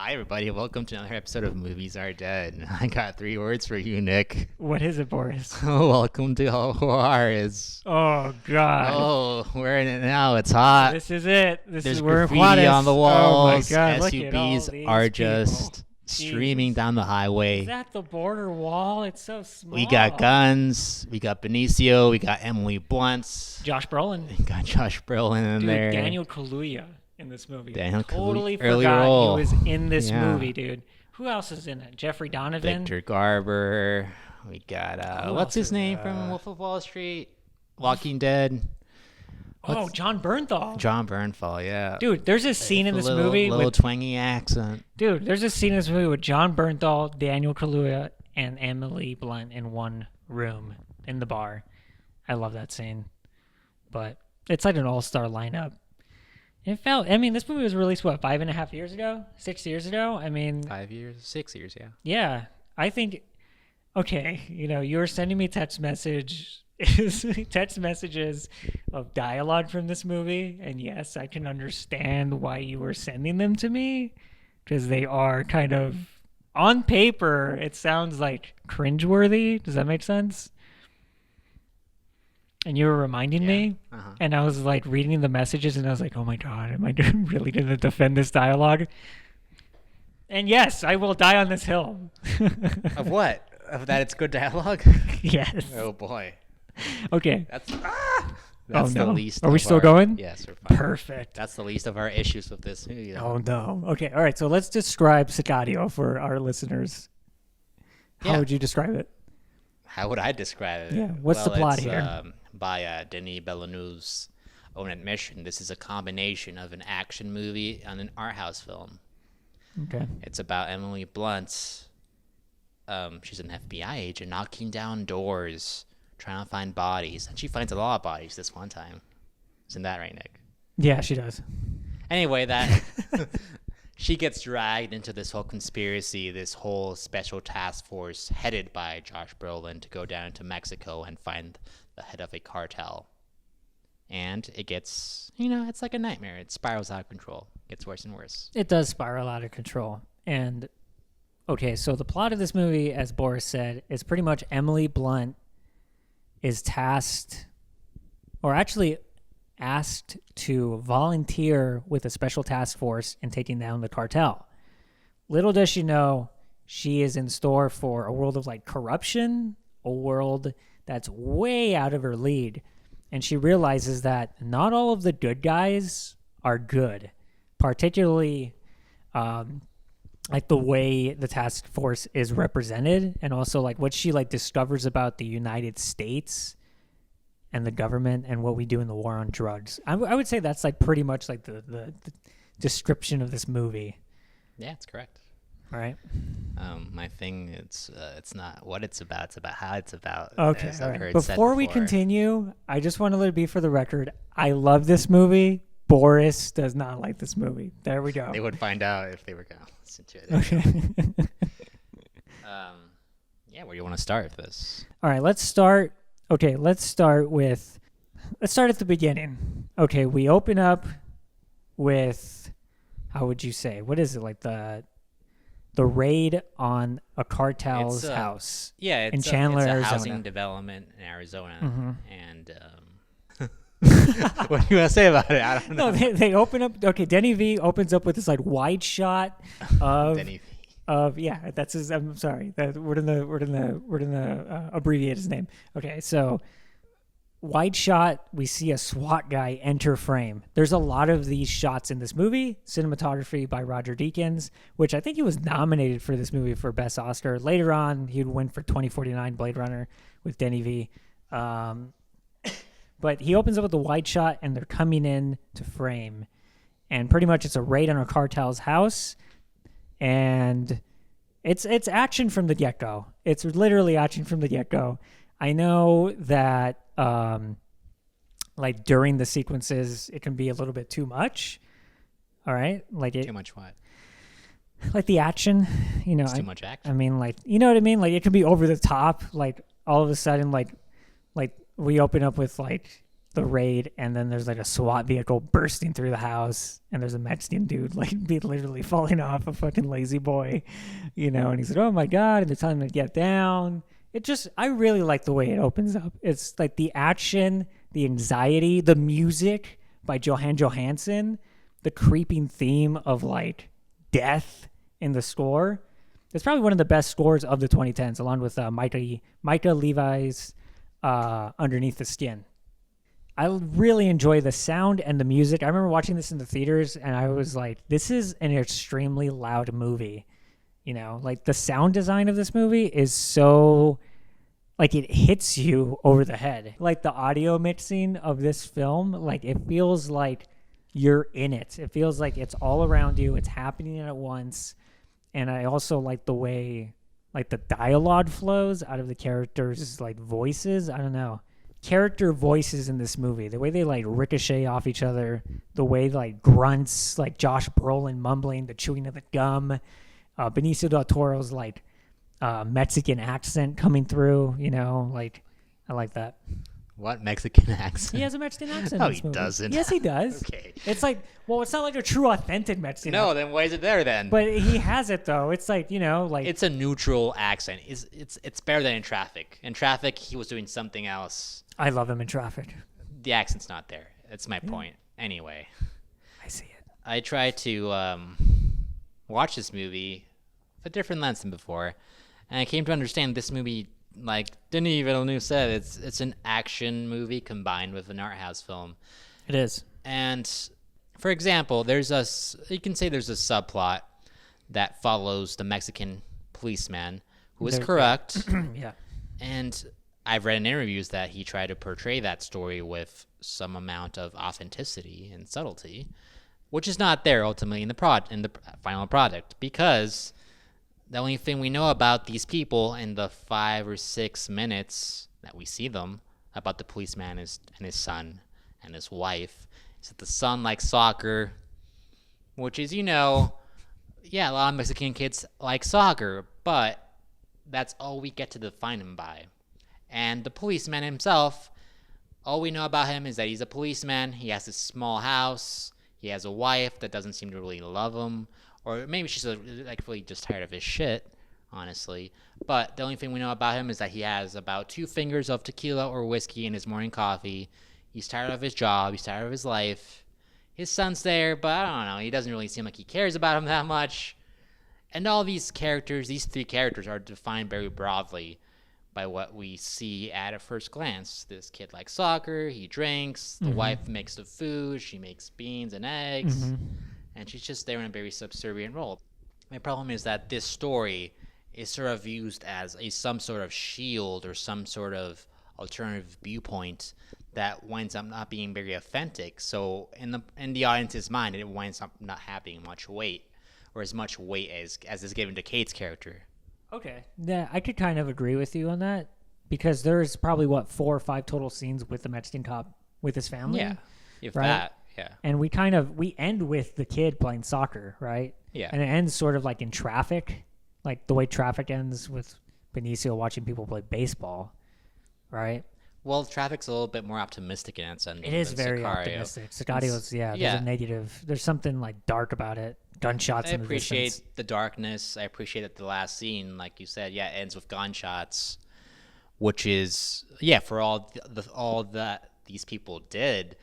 Hi, everybody. Welcome to another episode of Movies Are Dead. I got 3 words for you, Nick. What is it, Boris? Welcome to Juarez. Oh, God. Oh, we're in it now. It's hot. This is it. There's we're in graffiti Juarez. on the walls. Oh, my God. Look at all SUVs these are people. just streaming Jesus. down the highway. Is that the border wall? It's so small. We got guns. We got Benicio. We got Emily Blunt's. Josh Brolin. We got Josh Brolin in Dude, there. Daniel Kaluuya in this movie. Daniel Totally Kaluuya, early forgot role. he was in this Yeah. movie, dude. Who else is in it? Jeffrey Donovan? Victor Garber. We got, Who what's else his is, name from Wolf of Wall Street? Walking Dead. Oh, John Bernthal. John Bernthal, yeah. Dude, there's a scene in this movie little with twangy accent. Dude, there's a scene in this movie with John Bernthal, Daniel Kaluuya, and Emily Blunt in one room in the bar. I love that scene. But it's like an all-star lineup. This movie was released, 5.5 years ago? 6 years ago? 5 years, 6 years, yeah. Yeah. I think, okay, you were sending me text messages of dialogue from this movie, and yes, I can understand why you were sending them to me, because they are kind of, on paper, it sounds like cringeworthy. Does that make sense? And you were reminding me, and I was like reading the messages, and I was like, oh my God, am I really going to defend this dialogue? And yes, I will die on this hill. Of what? Of that it's good dialogue? Yes. Oh boy. Okay. That's no. the least. Are we of still our- going? Yes, we're fine. Perfect. That's the least of our issues with this. Oh no. Okay. All right. So let's describe Sicario for our listeners. How Yeah. would you describe it? How would I describe it? Yeah, what's the plot it's, here? By Denis Villeneuve's own admission, this is a combination of an action movie and an art house film. Okay. It's about Emily Blunt. She's an FBI agent knocking down doors, trying to find bodies. And she finds a lot of bodies this one time. Isn't that right, Nick? Yeah, she does. Anyway, that she gets dragged into this whole conspiracy, this whole special task force headed by Josh Brolin to go down to Mexico and find the head of a cartel. And it gets, it's like a nightmare. It spirals out of control. Gets worse and worse. It does spiral out of control. And okay, so the plot of this movie, as Boris said, is pretty much Emily Blunt is tasked, or actually asked to volunteer with a special task force in taking down the cartel. Little does she know, she is in store for a world of corruption, a world that's way out of her league. And she realizes that not all of the good guys are good, particularly the way the task force is represented, and also what she discovers about the United States and the government and what we do in the war on drugs. I would say that's pretty much the description of this movie. Yeah, it's correct. All right. My thing, it's not what it's about how it's about. Okay. as All I've right. heard Before said we before. continue, I just want to let it be for the record, I love this movie. Boris does not like this movie. There we go. They would find out if they were going to listen to it. Okay. Yeah, where do you want to start with this? All right, let's start at the beginning. Okay, we open up with, how would you say? What is it, the raid on a cartel's house? Yeah, in Chandler, it's a Arizona. housing development in Arizona. Mm-hmm. And what do you want to say about it? I don't know. No, they open up. Okay, Denny V opens up with this wide shot of Denny V. That's his. I'm sorry. We're gonna abbreviate his name. Okay, so wide shot. We see a SWAT guy enter frame. There's a lot of these shots in this movie. Cinematography by Roger Deakins, which I think he was nominated for this movie for Best Oscar. Later on, he'd win for 2049 Blade Runner with Denny V. But he opens up with a wide shot, and they're coming in to frame. And pretty much it's a raid on a cartel's house. And it's action from the get-go. It's literally action from the get-go. I know that during the sequences, it can be a little bit too much. All right? Too much what? The action. It's too much action. You know what I mean? It can be over the top. All of a sudden, we open up with the raid, and then there's like a SWAT vehicle bursting through the house, and there's a Mexican dude like be literally falling off a fucking lazy boy, and he's like, oh my god, and they're telling him to get down. I really like the way it opens up. It's like the action, the anxiety, the music by Johan Johansson, the creeping theme of like death in the score. It's probably one of the best scores of the 2010s, along with Micah Levi's Underneath the Skin. I really enjoy the sound and the music. I remember watching this in the theaters, and I was like, this is an extremely loud movie. Like the sound design of this movie is so, like, it hits you over the head. Like the audio mixing of this film, like it feels like you're in it. It feels like it's all around you. It's happening at once. And I also like the way, like, the dialogue flows out of the characters' like voices. I don't know. Character voices in this movie, the way they like ricochet off each other, the way like grunts, like Josh Brolin mumbling, the chewing of the gum, Benicio del Toro's like Mexican accent coming through, like I like that. What Mexican accent? He has a Mexican accent. No, in this he movie. doesn't. Yes, he does. Okay. It's like, well, it's not like a true, authentic Mexican. No, accent. then why is it there then? But he has it though. It's like like it's a neutral accent. It's better than in Traffic. In Traffic, he was doing something else. I love him in Traffic. The accent's not there. That's my point. Anyway, I see it. I tried to watch this movie with a different lens than before, and I came to understand this movie, like Denis Villeneuve said, it's an action movie combined with an art house film. It is. And for example, you can say there's a subplot that follows the Mexican policeman who is corrupt. Yeah. And I've read in interviews that he tried to portray that story with some amount of authenticity and subtlety, which is not there ultimately in the final product, because the only thing we know about these people in the 5 or 6 minutes that we see them, about the policeman and his son and his wife, is that the son likes soccer, which is, yeah, a lot of Mexican kids like soccer, but that's all we get to define him by. And the policeman himself, all we know about him is that he's a policeman. He has this small house. He has a wife that doesn't seem to really love him. Or maybe she's really just tired of his shit, honestly. But the only thing we know about him is that he has about 2 fingers of tequila or whiskey in his morning coffee. He's tired of his job. He's tired of his life. His son's there, but I don't know. He doesn't really seem like he cares about him that much. And all these 3 characters, are defined very broadly by what we see at a first glance. This kid likes soccer. He drinks. The wife makes the food. She makes beans and eggs. And she's just there in a very subservient role. My problem is that this story is sort of used as some sort of shield or some sort of alternative viewpoint that winds up not being very authentic. So in the audience's mind, it winds up not having much weight, or as much weight as is given to Kate's character. Okay. Yeah, I could kind of agree with you on that, because there's probably 4 or 5 total scenes with the Mexican cop with his family. Yeah, if right? that. Yeah. And we end with the kid playing soccer, right? Yeah. And it ends sort of like in Traffic, like the way Traffic ends with Benicio watching people play baseball, right? Well, Traffic's a little bit more optimistic in its ending. It is very Sicario. optimistic. Sicario's, there's a negative. There's something like dark about it. Gunshots in the distance. I appreciate the darkness. I appreciate that the last scene, like you said, ends with gunshots, which is, for all that these people did,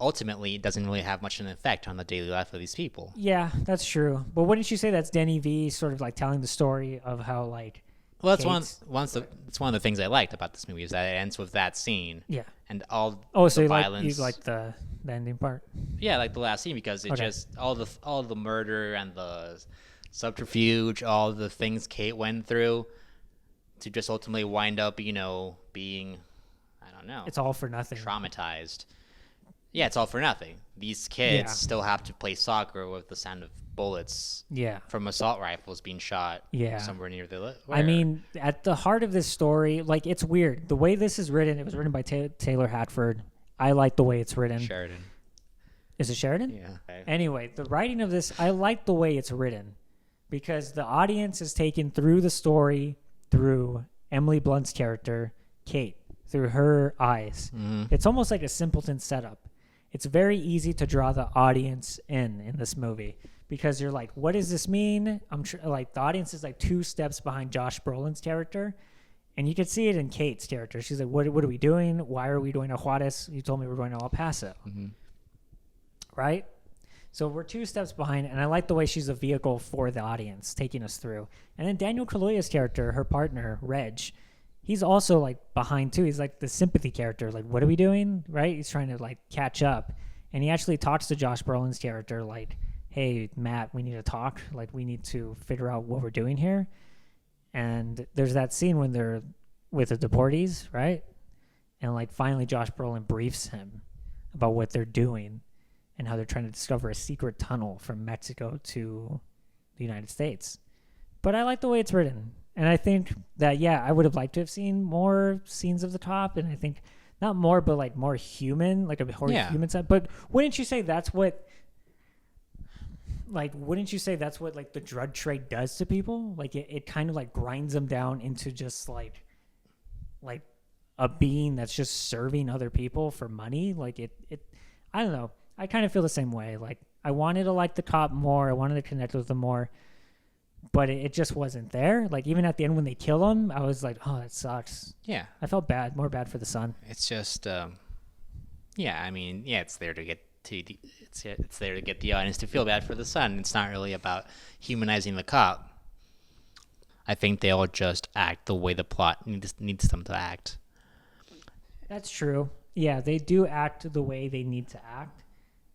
ultimately it doesn't really have much of an effect on the daily life of these people. Yeah, that's true. But wouldn't you say that's Denny V sort of like telling the story of how, like, well, that's one of the things I liked about this movie, is that it ends with that scene. Yeah. And all so the violence. You like the ending part? Yeah, like the last scene, because it just all the murder and the subterfuge, all the things Kate went through, to just ultimately wind up, being, I don't know. It's all for nothing. Traumatized. Yeah, it's all for nothing. These kids still have to play soccer with the sound of bullets from assault rifles being shot somewhere near the... I mean, at the heart of this story, like, it's weird. The way this is written, it was written by Taylor Hatford. I like the way it's written. Sheridan. Is it Sheridan? Yeah. Okay. Anyway, the writing of this, I like the way it's written, because the audience is taken through the story through Emily Blunt's character, Kate. through her eyes. It's almost like a simpleton setup. It's very easy to draw the audience in this movie because you're like, what does this mean? I'm sure like the audience is like 2 steps behind Josh Brolin's character. And you can see it in Kate's character. She's like, what are we doing? Why are we going to Juarez? You told me we're going to El Paso. Right? So we're 2 steps behind, and I like the way she's a vehicle for the audience, taking us through. And then Daniel Kaluuya's character, her partner, Reg, he's also like behind too. He's like the sympathy character. Like, what are we doing? Right? He's trying to like catch up. And he actually talks to Josh Brolin's character like, hey, Matt, we need to talk. Like, we need to figure out what we're doing here. And there's that scene when they're with the deportees, right? And like finally Josh Brolin briefs him about what they're doing and how they're trying to discover a secret tunnel from Mexico to the United States. But I like the way it's written. And I think that, yeah, I would have liked to have seen more scenes of the top. And I think not more, but like more human, like a more human side. But wouldn't you say that's what like the drug trade does to people? Like it kind of like grinds them down into just like a being that's just serving other people for money. Like it I don't know. I kind of feel the same way. Like I wanted to like the cop more. I wanted to connect with him more, but it just wasn't there. Like even at the end when they kill him, I was like, oh, that sucks. Yeah. I felt more bad for the son. It's just, it's there to get it's there to get the audience to feel bad for the son. It's not really about humanizing the cop. I think they all just act the way the plot needs them to act. That's true. Yeah, they do act the way they need to act.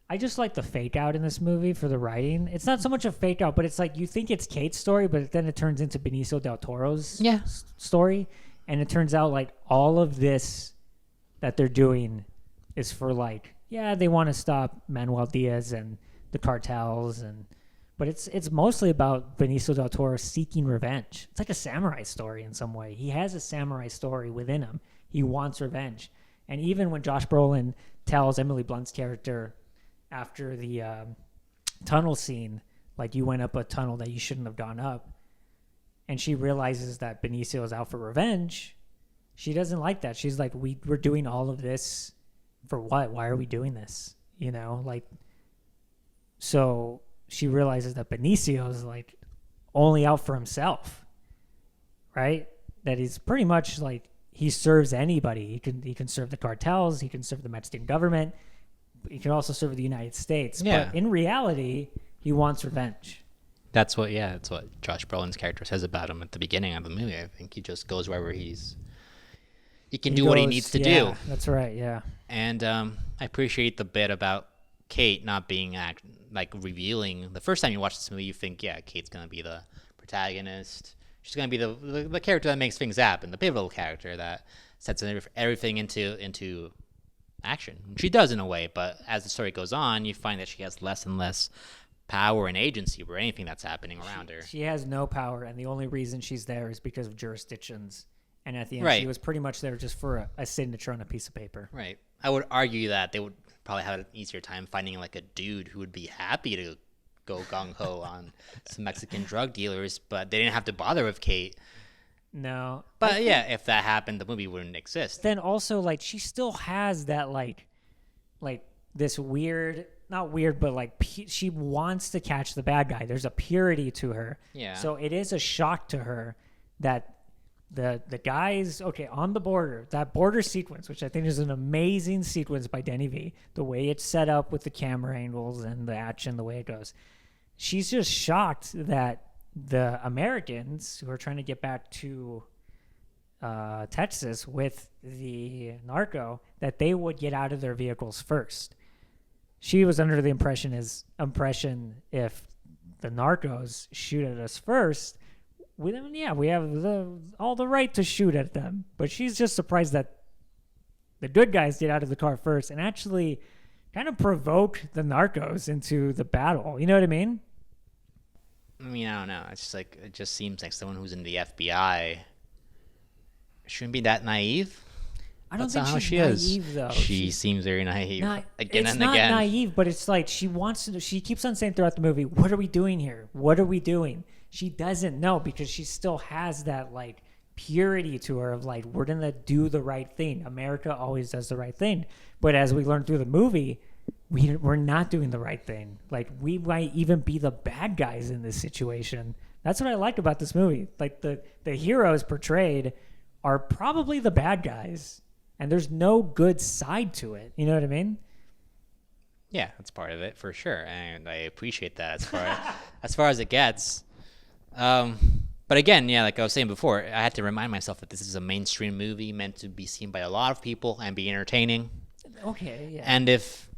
I just like the fake out in this movie for the writing. It's not so much a fake out, but it's like you think it's Kate's story, but then it turns into Benicio del Toro's story. And it turns out like all of this that they're doing is for like, yeah, they want to stop Manuel Diaz and the cartels, but it's mostly about Benicio del Toro seeking revenge. It's like a samurai story in some way. He has a samurai story within him. He wants revenge. And even when Josh Brolin tells Emily Blunt's character after the tunnel scene, like you went up a tunnel that you shouldn't have gone up, and she realizes that Benicio is out for revenge, she doesn't like that. She's like, we're doing all of this for what? Why are we doing this? You know, like, so she realizes that Benicio is like only out for himself, right? That he's pretty much like, he serves anybody. He can serve the cartels. He can serve the Mexican government. He can also serve the United States. Yeah. But in reality, he wants revenge. That's what Josh Brolin's character says about him at the beginning of the movie. I think he just goes wherever he can do what he needs to do. That's right, yeah. And I appreciate the bit about Kate not being revealing. The first time you watch this movie, you think, yeah, Kate's going to be the protagonist. She's going to be the character that makes things happen, the pivotal character that sets everything into action. She does in a way, but as the story goes on, you find that she has less and less power and agency over anything that's happening around her. She has no power, and the only reason she's there is because of jurisdictions. And at the end, she was pretty much there just for a signature on a piece of paper. Right. I would argue that they would probably have an easier time finding like a dude who would be happy to go gung-ho on some Mexican drug dealers, but they didn't have to bother with Kate. No. But yeah, if that happened, the movie wouldn't exist. Then also, like, she still has that, like this weird, not weird, but like she wants to catch the bad guy. There's a purity to her. Yeah. So it is a shock to her that the guys, okay, on the border, that border sequence, which I think is an amazing sequence by Denis V, the way it's set up with the camera angles and the action, the way it goes. She's just shocked that the Americans who are trying to get back to Texas with the narco, that they would get out of their vehicles first. She was under the impression if the narcos shoot at us first, we have all the right to shoot at them. But she's just surprised that the good guys get out of the car first and actually kind of provoke the narcos into the battle. You know what I mean? I don't know. It's just like, it just seems like someone who's in the FBI shouldn't be that naive. I don't think she's naive, though. She seems very naive again and again. It's not naive, but it's like she wants to. She keeps on saying throughout the movie, "What are we doing here? What are we doing?" She doesn't know because she still has that like purity to her of like, we're gonna do the right thing. America always does the right thing. But as we learn through the movie, we're not doing the right thing. Like, we might even be the bad guys in this situation. That's what I like about this movie. Like, the heroes portrayed are probably the bad guys, and there's no good side to it. You know what I mean? Yeah, that's part of it for sure, and I appreciate that as far as it gets. But again, yeah, like I was saying before, I had to remind myself that this is a mainstream movie meant to be seen by a lot of people and be entertaining. Okay, yeah. And if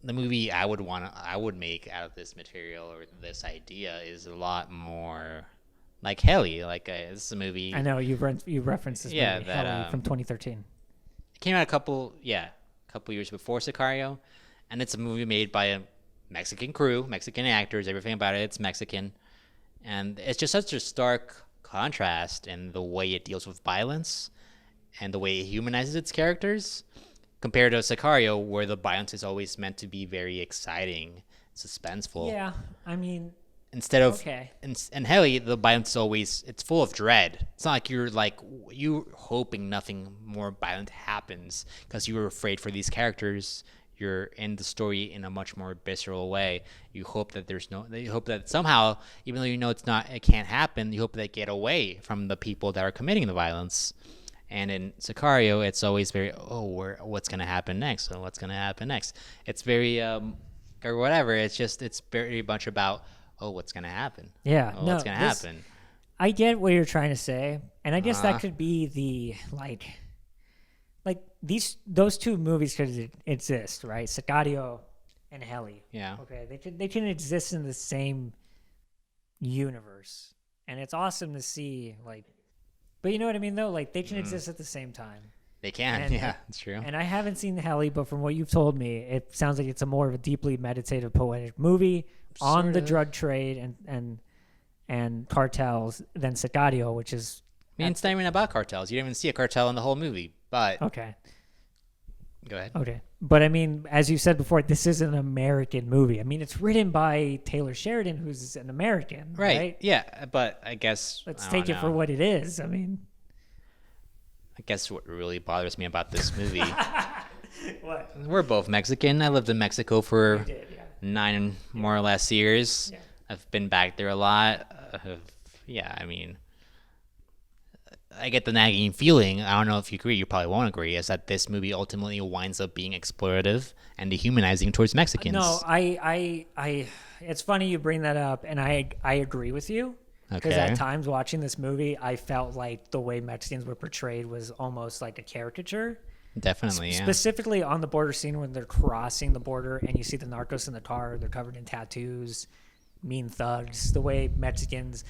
the movie I would make out of this material or this idea is a lot more like Heli, like this is a movie. I know you referenced this movie, Heli, from 2013. It came out a couple years before Sicario, and it's a movie made by a Mexican crew, Mexican actors, everything about it's Mexican. And it's just such a stark contrast in the way it deals with violence and the way it humanizes its characters compared to Sicario, where the violence is always meant to be very exciting, suspenseful. Yeah, I mean, instead of okay. in Heli, the violence is always, it's full of dread. It's not like you hoping nothing more violent happens because you're afraid for these characters. You're in the story in a much more visceral way. You hope that you hope that somehow, even though you know it can't happen, you hope they get away from the people that are committing the violence. And in Sicario, it's always very, what's going to happen next? So what's going to happen next? It's very, or whatever. It's very much about, what's going to happen? Yeah. What's going to happen? I get what you're trying to say. And I guess that could be the, like those two movies could exist, right? Sicario and Heli. Yeah. Okay. They can exist in the same universe. And it's awesome to see, like, but you know what I mean, though? Like, they can exist at the same time. They can, and, yeah, that's true. And I haven't seen Heli, but from what you've told me, it sounds like it's a more of a deeply meditative, poetic movie on the drug trade and cartels than Sicario, which is... I mean, it's not even about cartels. You don't even see a cartel in the whole movie, but... Okay. Go ahead. Okay. But, I mean, as you said before, this is an American movie. I mean, it's written by Taylor Sheridan, who's an American, right? Yeah, but I guess... Let's take it for what it is. I mean... I guess what really bothers me about this movie... What? We're both Mexican. I lived in Mexico for 9 more or less years. Yeah. I've been back there a lot. I mean... I get the nagging feeling, I don't know if you agree, you probably won't agree, is that this movie ultimately winds up being explorative and dehumanizing towards Mexicans. No, I it's funny you bring that up, and I agree with you. Because at times watching this movie, I felt like the way Mexicans were portrayed was almost like a caricature. Definitely, yeah. Specifically on the border scene when they're crossing the border and you see the narcos in the car, they're covered in tattoos, mean thugs, the way Mexicans...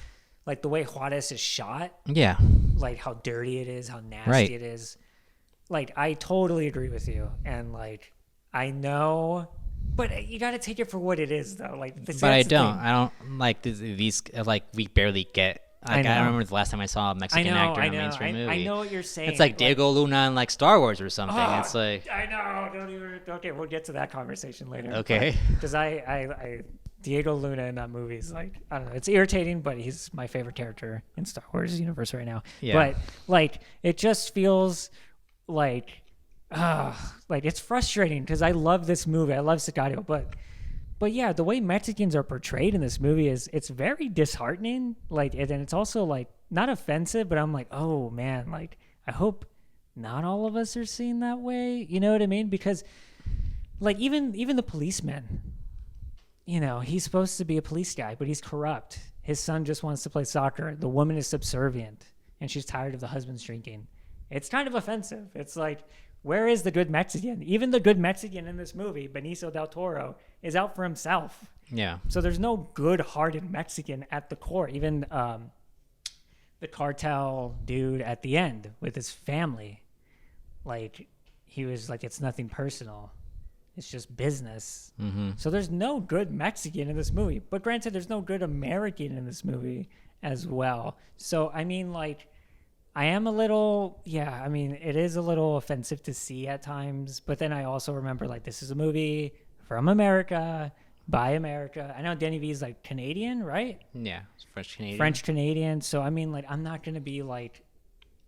Like, the way Juarez is shot. Yeah. Like, how dirty it is, how nasty it is. Like, I totally agree with you. And, like, I know... But you got to take it for what it is, though. Like, but I don't. I don't like these... Like, we barely get... Like, I don't remember the last time I saw a Mexican actor in a mainstream movie. I know what you're saying. It's like Diego Luna in, like, Star Wars or something. It's like... I know. Don't even... Okay, we'll get to that conversation later. Okay. Because I Diego Luna in that movie is like, I don't know, it's irritating, but he's my favorite character in Star Wars universe right now. Yeah. But like, it just feels like it's frustrating because I love this movie. I love Sicario, but yeah, the way Mexicans are portrayed in this movie it's very disheartening. Like, and it's also like not offensive, but I'm like, oh man, like I hope not all of us are seen that way. You know what I mean? Because like even the policeman. You know, he's supposed to be a police guy, but he's corrupt. His son just wants to play soccer. The woman is subservient, and she's tired of the husband's drinking. It's kind of offensive. It's like, where is the good Mexican? Even the good Mexican in this movie, Benicio del Toro, is out for himself. Yeah. So there's no good-hearted Mexican at the core. Even the cartel dude at the end with his family, like, he was like, it's nothing personal. It's just business. Mm-hmm. So there's no good Mexican in this movie. But granted, there's no good American in this movie as well. So, I mean, like, I am a little, I mean, it is a little offensive to see at times. But then I also remember, like, this is a movie from America, by America. I know Denis is, like, Canadian, right? Yeah, French-Canadian. French-Canadian. So, I mean, like, I'm not going to be, like,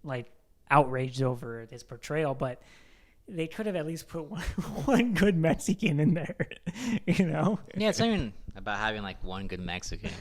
like outraged over this portrayal, but they could have at least put one good Mexican in there, you know? Yeah, it's not even about having like one good Mexican.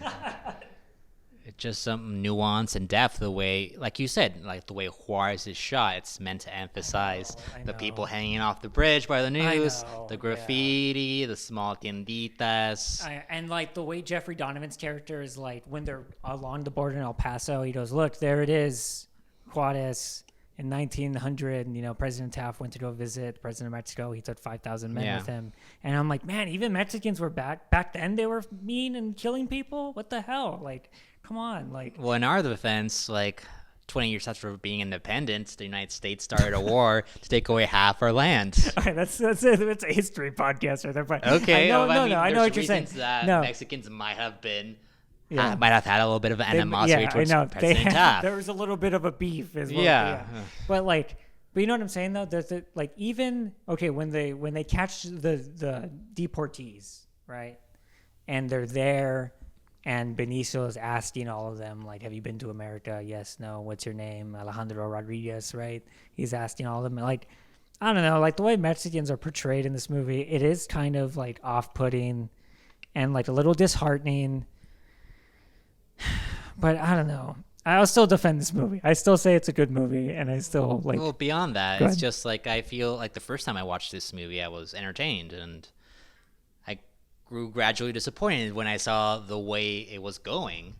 It's just some nuance and depth. The way, like you said, like the way Juarez is shot, it's meant to emphasize I the know. people hanging off the bridge by the news, know, the yeah. graffiti, the small tienditas. And like the way Jeffrey Donovan's character is like when they're along the border in El Paso, he goes, "Look, there it is, Juarez." In 1900, you know, President Taft went to go visit the president of Mexico. He took 5,000 men with him. And I'm like, man, even Mexicans were back then. They were mean and killing people. What the hell? Like, come on. Like, Well, in our defense, like 20 years after being independent, the United States started a war to take away half our land. all right, that's a history podcast right there. But Okay, I know there's what you're saying. reasons that No, Mexicans might have been, Yeah. might have had a little bit of animosity towards President Taft. There was a little bit of a beef as well. Yeah. But like, but you know what I'm saying though? There's like even okay when they catch the deportees, right? And they're there, and Benicio is asking all of them like, "Have you been to America? Yes, no. What's your name? Alejandro Rodriguez, right?" He's asking all of them like, I don't know, like the way Mexicans are portrayed in this movie, it is kind of like off-putting and like a little disheartening. But I don't know. I'll still defend this movie. I still say it's a good movie, and I still like. Well, beyond that, Go it's ahead. just like I feel like the first time I watched this movie, I was entertained, and I grew gradually disappointed when I saw the way it was going.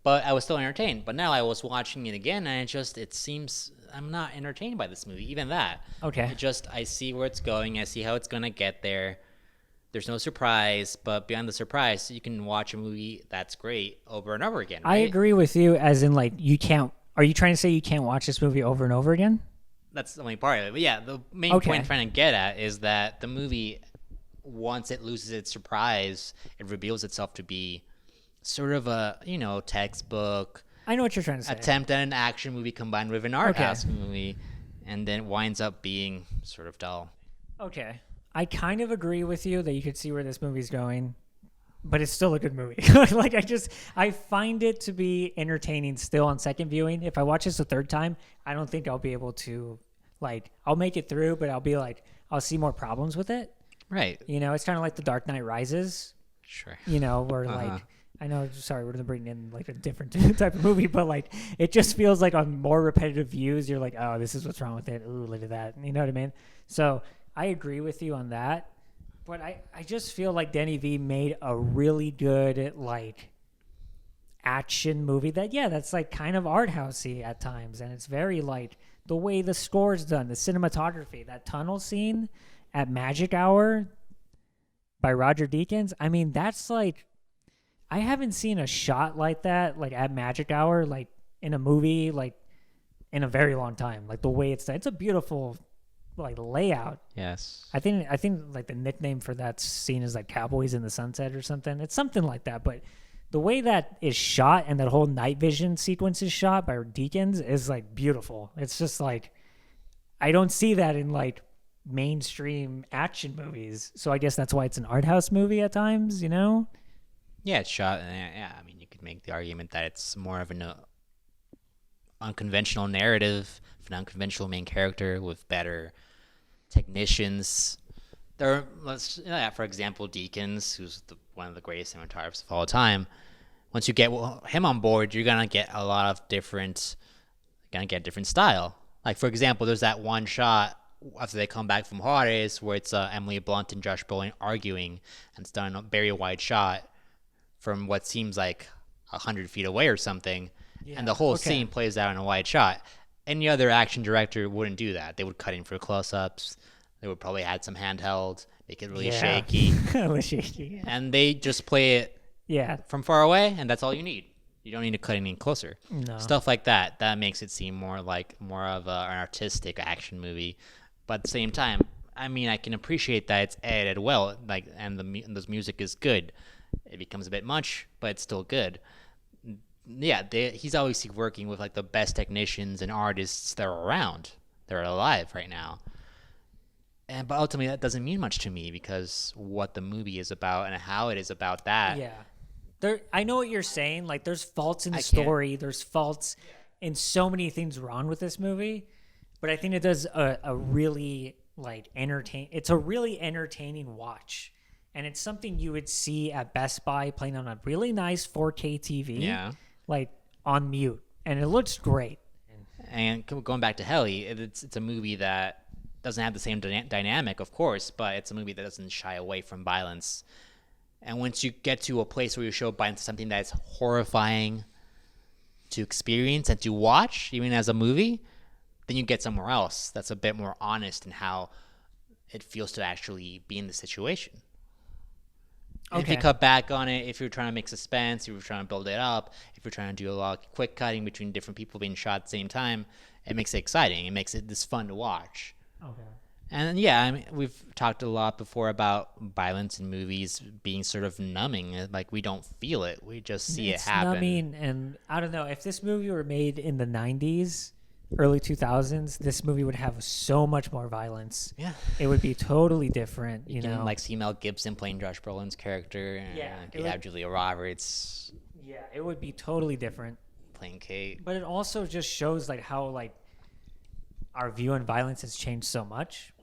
But I was still entertained. But now I was watching it again, and it seems I'm not entertained by this movie. Even that. Okay. I see where it's going. I see how it's gonna get there. There's no surprise, but beyond the surprise, you can watch a movie that's great over and over again. Right? I agree with you, as in like you can't. Are you trying to say you can't watch this movie over and over again? That's the only part of it. But yeah, the main Okay. point I'm trying to get at is that the movie, once it loses its surprise, it reveals itself to be sort of a, textbook I know what you're trying to say. attempt at an action movie combined with an art house movie, and then winds up being sort of dull. Okay. I kind of agree with you that you could see where this movie's going, but it's still a good movie. Like I find it to be entertaining still on second viewing. If I watch this a third time, I don't think I'll be able to I'll make it through, but I'll see more problems with it. Right. It's kind of like The Dark Knight Rises, Sure. where I know, sorry, we're bringing in like a different type of movie, but it just feels like on more repetitive views, you're like, oh, this is what's wrong with it. Ooh, look at that. You know what I mean? So I agree with you on that, but I just feel like Denis V made a really good action movie that's kind of art housey at times, and it's very the way the score is done, the cinematography, that tunnel scene at Magic Hour by Roger Deakins. I mean, that's I haven't seen a shot like that at Magic Hour in a movie in a very long time. The way it's a beautiful layout. Yes. I think the nickname for that scene is Cowboys in the Sunset or something. It's something like that, but the way that is shot and that whole night vision sequence is shot by Deakins is beautiful. It's just I don't see that in mainstream action movies. So I guess that's why it's an art house movie at times, Yeah, it's shot. Yeah, I mean, you could make the argument that it's more of an unconventional narrative, an unconventional main character with better technicians. For example, Deakins, who's one of the greatest cinematographers of all time. Once you get him on board, you're gonna get a lot of different style. For example, there's that one shot after they come back from Juarez where it's Emily Blunt and Josh Brolin arguing, and it's done a very wide shot from what seems like 100 feet away or something, and the whole scene plays out in a wide shot. Any other action director wouldn't do that. They would cut in for close-ups. They would probably add some handheld, make it really shaky. Shaky. And they just play it from far away, and that's all you need. You don't need to cut any closer. No. Stuff like that makes it seem more of an artistic action movie. But at the same time, I mean, I can appreciate that it's edited well, and the music is good. It becomes a bit much, but it's still good. Yeah, he's obviously working with the best technicians and artists that are around. They're alive right now. But ultimately, that doesn't mean much to me because what the movie is about and how it is about that. Yeah. I know what you're saying. There's faults in the story. There's faults in so many things wrong with this movie, but I think it does a really like it's a really entertaining watch. And it's something you would see at Best Buy playing on a really nice 4K TV, Yeah. like on mute. And it looks great. And going back to Heli, it's a movie that doesn't have the same dynamic, of course, but it's a movie that doesn't shy away from violence. And once you get to a place where you show violence, something that's horrifying to experience and to watch, even as a movie, then you get somewhere else that's a bit more honest in how it feels to actually be in the situation. Okay. If you cut back on it, if you're trying to make suspense, if you're trying to build it up, if you're trying to do a lot of quick cutting between different people being shot at the same time, it makes it exciting. It makes it this fun to watch. Okay. And yeah, I mean, we've talked a lot before about violence in movies being sort of numbing. Like we don't feel it; we just see it happen. Numbing, and I don't know if this movie were made in the '90s, early 2000s, this movie would have so much more violence. Yeah, it would be totally different. You know, like see Mel Gibson playing Josh Brolin's character. Yeah, you have Julia Roberts. Yeah, it would be totally different playing Kate. But it also just shows like how like our view on violence has changed so much.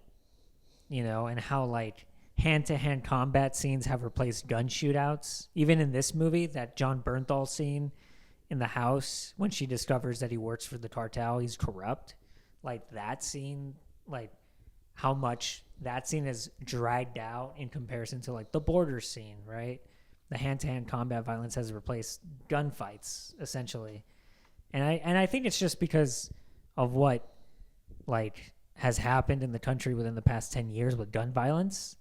You know, and how like hand-to-hand combat scenes have replaced gun shootouts. Even in this movie, that John Bernthal scene in the house when she discovers that he works for the cartel, he's corrupt. Like that scene, like how much that scene is dragged out in comparison to like the border scene, right? The hand-to-hand combat violence has replaced gunfights essentially. And I think it's just because of what like has happened in the country within the past 10 years with gun violence.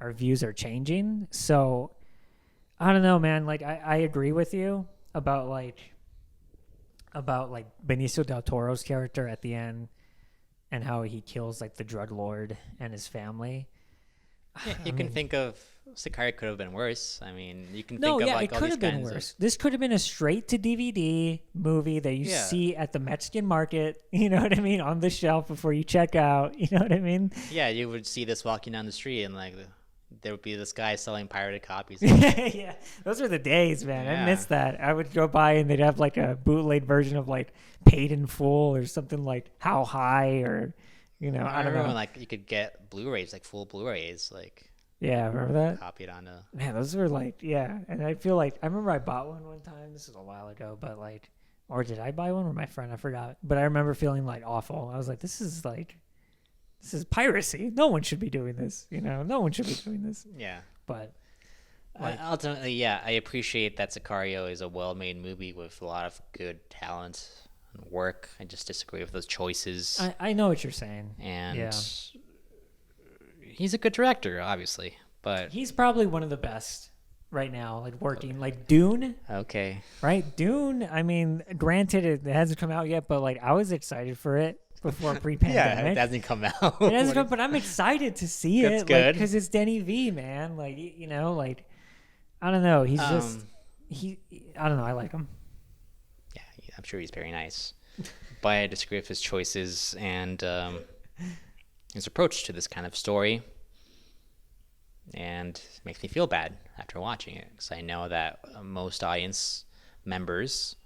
Our views are changing. So I don't know, man. Like I agree with you about like Benicio del Toro's character at the end and how he kills like the drug lord and his family. Yeah, you can think of Sicario could have been worse. I mean, you can think of like all these kinds of... No, yeah, it could have been worse. This could have been a straight-to-DVD movie that you see at the Mexican market, you know what I mean, on the shelf before you check out, you know what I mean? Yeah, you would see this walking down the street and like there would be this guy selling pirated copies. Yeah, those were the days, man. Yeah. I miss that. I would go by and they'd have like a bootleg version of like Paid in Full or something like How High or... You know, I don't know. When, like you could get Blu-rays, like full Blu-rays, like remember that? Copied onto. Man, those were like and I feel like I remember I bought one time. This was a while ago, but like, or did I buy one with my friend? I forgot. But I remember feeling like awful. I was like, this is piracy. No one should be doing this. You know, no one should be doing this. Yeah, but like, ultimately, yeah, I appreciate that Sicario is a well-made movie with a lot of good talent. Work. I just disagree with those choices. I know what you're saying. And he's a good director, obviously. But he's probably one of the best right now, like working. Like Dune. Okay. Right? Dune, I mean, granted it hasn't come out yet, but like I was excited for it before pre-pandemic. Yeah, it hasn't come out. It hasn't come, but I'm excited to see it. That's good. Because it's Denis V, man. Like, you know, like, I don't know. He's I don't know. I like him. I'm sure he's very nice, but I disagree with his choices and his approach to this kind of story, and it makes me feel bad after watching it because I know that most audience members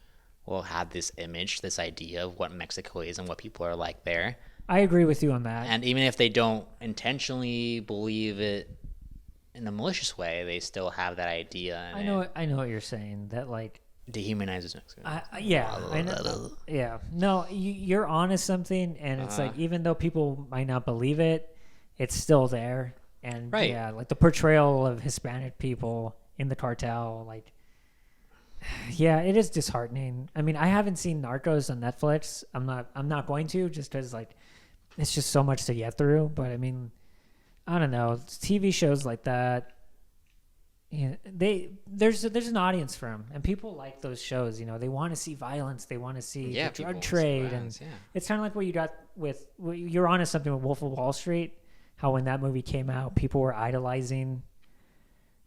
will have this image, this idea of what Mexico is and what people are like there. I agree with you on that. And even if they don't intentionally believe it in a malicious way, they still have that idea. I know what you're saying. That like. Dehumanizes Mexico. I know. Yeah. No, you're onto something, and it's like even though people might not believe it, it's still there. And yeah, like the portrayal of Hispanic people in the cartel, like, yeah, it is disheartening. I mean, I haven't seen Narcos on Netflix. I'm not going to just because like it's just so much to get through. But I mean, I don't know, TV shows like that. Yeah, there's an audience for them, and people like those shows. You know, they want to see violence, they want to see the drug trade, and it's kind of like what you got with. You're onto something with Wolf of Wall Street. How when that movie came out, people were idolizing.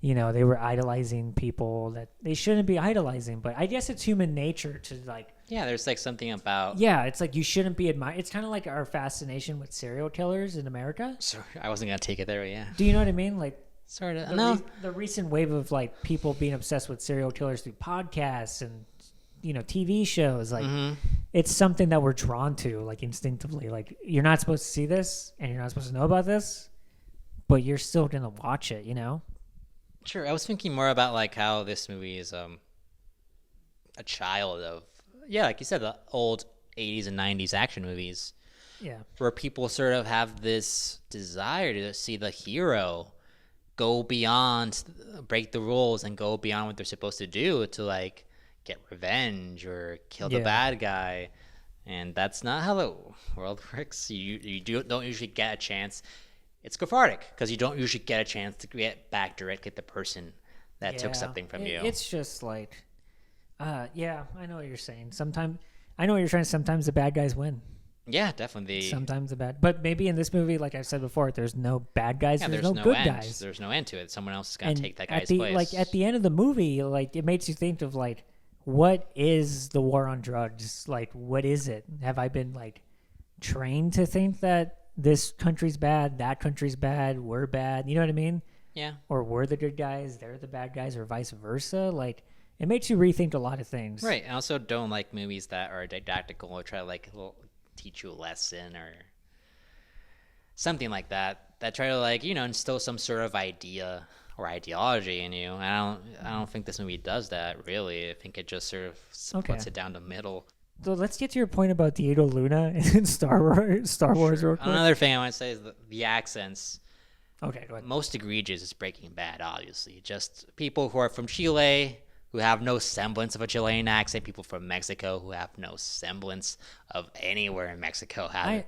You know, they were idolizing people that they shouldn't be idolizing. But I guess it's human nature to like. Yeah, there's like something about. Yeah, it's like you shouldn't be admired. It's kind of like our fascination with serial killers in America. Sorry, I wasn't gonna take it there. Yeah. Do you know what I mean? Like. Sort of. The recent wave of like people being obsessed with serial killers through podcasts and TV shows, like it's something that we're drawn to, like instinctively. Like you're not supposed to see this, and you're not supposed to know about this, but you're still gonna watch it, you know? Sure. I was thinking more about like how this movie is a child of, yeah, like you said, the old 80s and 90s action movies. Yeah. Where people sort of have this desire to see the hero go beyond, break the rules and go beyond what they're supposed to do to like get revenge or kill the bad guy. And that's not how the world works. Don't usually get a chance. It's cathartic because you don't usually get a chance to get back directly at the person that took something from you. It's just like, yeah, I know what you're saying. Sometimes I know what you're trying. Sometimes the bad guys win. Yeah, definitely. Sometimes the bad, but maybe in this movie, like I've said before, there's no bad guys. Yeah, there's no good guys. There's no end to it. Someone else is gonna take that guy's place. Like at the end of the movie, like it makes you think of like, what is the war on drugs? Like, what is it? Have I been like trained to think that this country's bad, that country's bad, we're bad? You know what I mean? Yeah. Or we're the good guys, they're the bad guys, or vice versa. Like, it makes you rethink a lot of things. Right. I also don't like movies that are didactical or try to like teach you a lesson or something like that. That try to like, you know, instill some sort of idea or ideology in you. I don't think this movie does that really. I think it just sort of puts it down the middle. So let's get to your point about Diego Luna in Star Wars. Sure. Real quick. Another thing I want to say is the accents. Okay, go ahead. Most egregious is Breaking Bad, obviously. Just people who are from Chile who have no semblance of a Chilean accent. People from Mexico who have no semblance of anywhere in Mexico having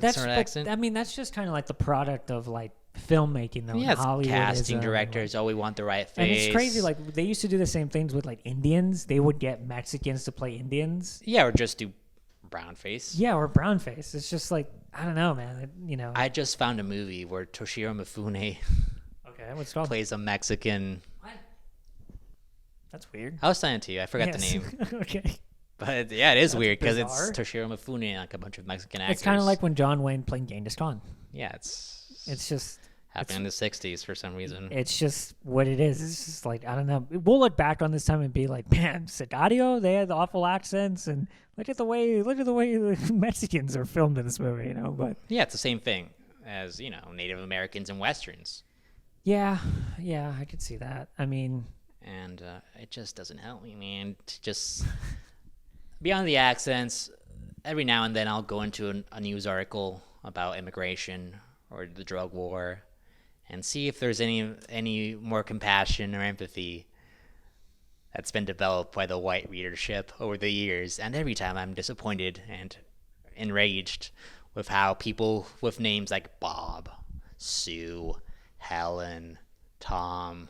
that sort of accent. I mean, that's just kind of like the product of like filmmaking, though. Yeah, Hollywood casting directors. We want the right face. And it's crazy. Like they used to do the same things with like Indians. They would get Mexicans to play Indians. Yeah, or just do brown face. Yeah, or brown face. It's just like, I don't know, man. You know. I just found a movie where Toshiro Mifune what's it called? plays a Mexican. What? That's weird. I was saying it to you. I forgot the name. Okay. But yeah, it is weird because it's Toshiro Mifune and like a bunch of Mexican actors. It's kind of like when John Wayne played Genghis Khan. Yeah, it's just happened in the 60s for some reason. It's just what it is. It's just like, I don't know. We'll look back on this time and be like, man, Sicario, they had the awful accents, and look at the way the Mexicans are filmed in this movie, you know. But yeah, it's the same thing as, you know, Native Americans and Westerns. Yeah, I could see that. I mean, and it just doesn't help me, man. To just beyond the accents, every now and then I'll go into a news article about immigration or the drug war and see if there's any more compassion or empathy that's been developed by the white readership over the years. And every time I'm disappointed and enraged with how people with names like Bob, Sue, Helen, Tom,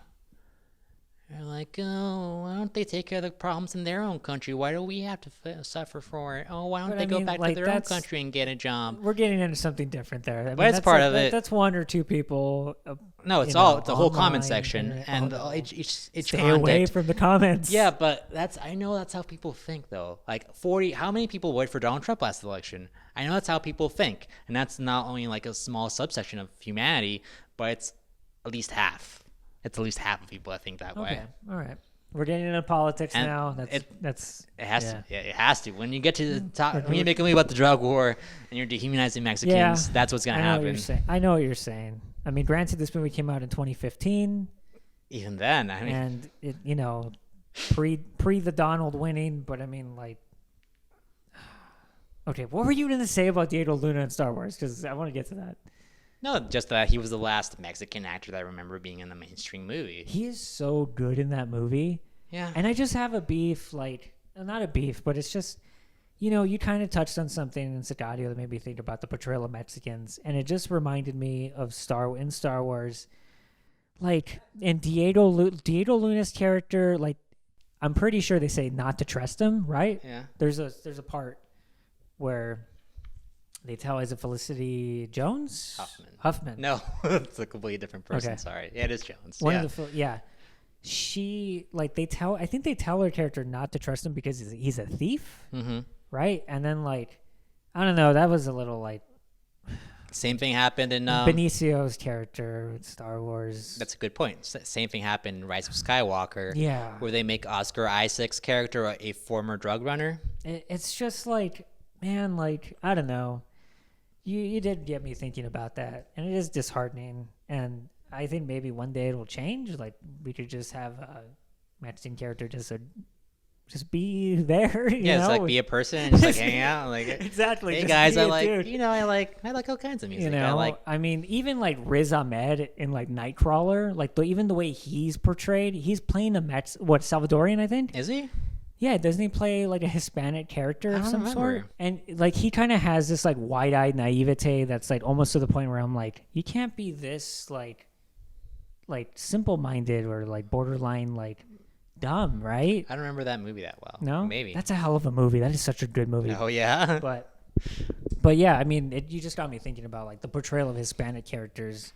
they're like, oh, why don't they take care of the problems in their own country? Why do we have to suffer for it? Oh, why don't they go back to their own country and get a job? We're getting into something different there. I mean, but it's part of it. That's one or two people. No, it's the whole comment section, and each stay away from the comments. Yeah, but I know that's how people think, though. Like how many people voted for Donald Trump last election? I know that's how people think, and that's not only like a small subsection of humanity, but it's at least half. It's at least half of people that think that way. Okay, all right. We're getting into politics now. It has to. When you get to the top, when you make a movie about the drug war and you're dehumanizing Mexicans, that's what's gonna happen. I know what you're saying. I mean, granted, this movie came out in 2015. Even then, I mean, and it, you know, pre the Donald winning, but I mean, like, okay, what were you gonna say about Diego Luna in Star Wars? Because I want to get to that. No, just that he was the last Mexican actor that I remember being in a mainstream movie. He is so good in that movie. Yeah. And I just have a beef, like, not a beef, but it's just, you know, you kind of touched on something in Sicario that made me think about the portrayal of Mexicans. And it just reminded me of Star Wars. Like, in Diego Luna's character, like, I'm pretty sure they say not to trust him, right? Yeah. There's a part where they tell, is it Felicity Jones? Huffman. No, it's a completely different person. Okay. Sorry. Yeah, it is Jones. She, like, I think they tell her character not to trust him because he's a thief, right? And then, like, I don't know, that was a little, like, Same thing happened in Benicio's character with Star Wars. That's a good point. Same thing happened in Rise of Skywalker. Yeah. Where they make Oscar Isaac's character a former drug runner. It's just like, man, like, I don't know. You did get me thinking about that, and it is disheartening. And I think maybe one day it'll change. Like, we could just have a Mexican character just be there. You Yeah, know? it's like be a person and just like hang out. Like Exactly. Hey just guys, be I a like dude. I like all kinds of music. You know, I mean, even like Riz Ahmed in like Nightcrawler, like even the way he's portrayed, he's playing a Salvadorian, I think. Is he? Yeah, doesn't he play like a Hispanic character of some sort? remember. And like he kind of has this like wide-eyed naivete that's like almost to the point where I'm like, you can't be this like simple-minded or like borderline like dumb, right? I don't remember that movie that well. No, Maybe. that's a hell of a movie. That is such a good movie. Oh yeah. But yeah, I mean, you just got me thinking about like the portrayal of Hispanic characters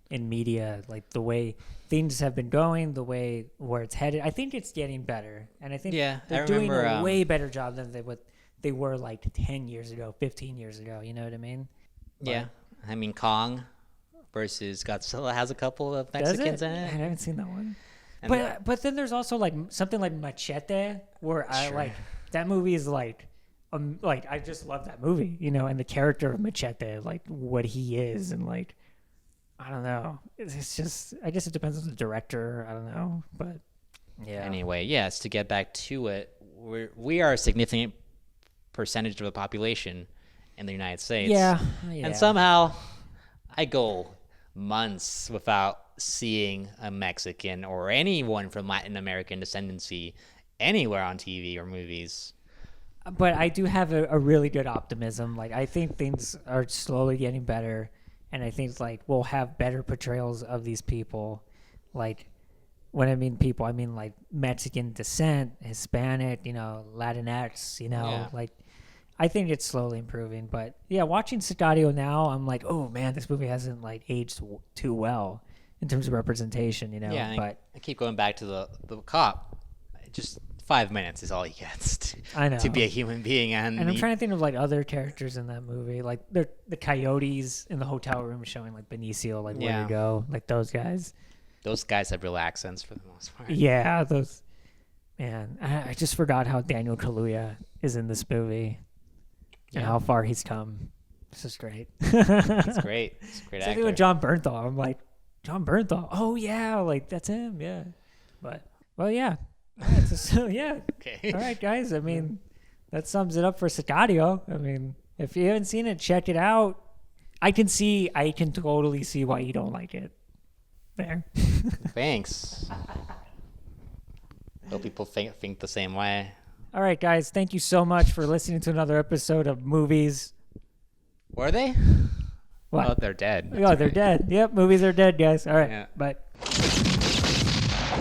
in media, like the way things have been going, the way where it's headed. I think it's getting better, and I think they're doing a way better job than what they were like 10 years ago, 15 years ago. You know what I mean? Yeah. I mean, Kong versus Godzilla has a couple of Mexicans in I it. haven't seen that one. And But then there's also like something like Machete, where I Sure. like that movie is like I just love that movie, you know, and the character of Machete, like what he is, and like I don't know, it's just I guess it depends on the director. I don't know, but yeah. Anyway, yes, to get back to it, we are a significant percentage of the population in the United States. Yeah. And somehow I go months without seeing a Mexican or anyone from Latin American descendancy anywhere on TV or movies. But I do have a really good optimism. Like I think things are slowly getting better, and I think like we'll have better portrayals of these people. Like when I mean people, I mean like Mexican descent, Hispanic, you know, Latinx, you know, Yeah. like I think it's slowly improving. But yeah, watching Sicario now, I'm like, oh man, this movie hasn't like aged too well in terms of representation, you know. Yeah, but I keep going back to the cop. Just 5 minutes is all he gets I know to be a human being. And I'm trying to think of like other characters in that movie, like the coyotes in the hotel room showing like Benicio, like where to go, like those guys. Those guys have real accents for the most part. Yeah, those. Man, I just forgot how Daniel Kaluuya is in this movie, and how far he's come. This is great. It's great. It's a great Same thing actor. with John Bernthal. I'm like, John Bernthal. Oh yeah, like that's him. Yeah, but well, yeah. All right, so yeah. Okay. All right, guys. I mean, that sums it up for Sicario. I mean, if you haven't seen it, check it out. I can totally see why you don't like it. There. Thanks. Hope people think the same way. All right, guys. Thank you so much for listening to another episode of Movies. Were they? What? Oh, they're dead. Oh, they're dead. Yep, movies are dead, guys. All right, Yeah. bye.